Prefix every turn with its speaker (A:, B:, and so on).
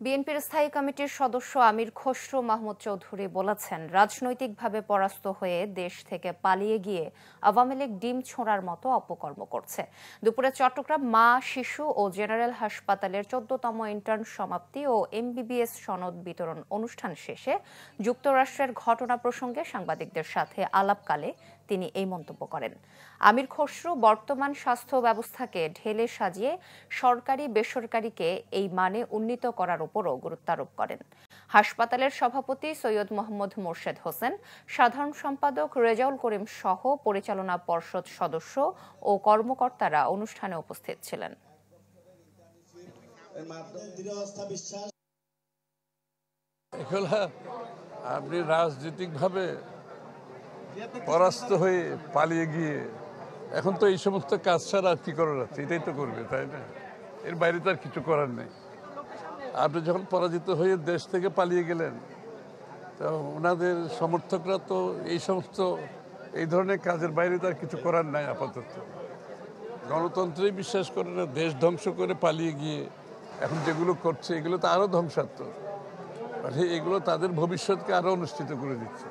A: বিএনপির স্থায়ী কমিটির সদস্য আমির খসরু মাহমুদ চৌধুরী বলেছেন, রাজনৈতিকভাবে পরাস্ত হয়ে দেশ থেকে পালিয়ে গিয়ে আওয়ামী লীগ ডিম ছোঁড়ার মতো অপকর্ম করছে। দুপুরে চট্টগ্রাম মা, শিশু ও জেনারেল হাসপাতালের 14তম ইন্টার্ন সমাপ্তি ও এমবিবিএস সনদ বিতরণ অনুষ্ঠান শেষে যুক্তরাষ্ট্রের ঘটনা প্রসঙ্গে সাংবাদিকদের সাথে আলাপকালে তিনি এই মন্তব্য করেন। আমির খসরু বর্তমান স্বাস্থ্য ব্যবস্থাকে ঢেলে সাজিয়ে সরকারি বেসরকারিকে এই মানে উন্নীত করার উপরও গুরুত্ব আরোপ করেন। হাসপাতালের সভাপতি সৈয়দ মোহাম্মদ মোর্শেদ হোসেন, সাধারণ সম্পাদক রেজাউল করিম সহ পরিচালনা পর্ষদ সদস্য ও কর্মকর্তারা অনুষ্ঠানে উপস্থিত ছিলেন।
B: আপনি রাজনৈতিকভাবে পরাস্ত হয়ে পালিয়ে গিয়ে এখন তো এই সমস্ত কাজ ছাড়া কি করার আছে, এটাই তো করবে, তাই না? এর বাইরে তো আর কিছু করার নেই। আপনি যখন পরাজিত হয়ে দেশ থেকে পালিয়ে গেলেন, তো ওনাদের সমর্থকরা তো এই ধরনের কাজের বাইরে তো আর কিছু করার নাই। আপাতত গণতন্ত্রেই বিশ্বাস করে না, দেশ ধ্বংস করে পালিয়ে গিয়ে এখন যেগুলো করছে এগুলো তো আরো ধ্বংসাত্মক। মানে এগুলো তাদের ভবিষ্যৎকে আরো অনুষ্ঠিত করে দিচ্ছে।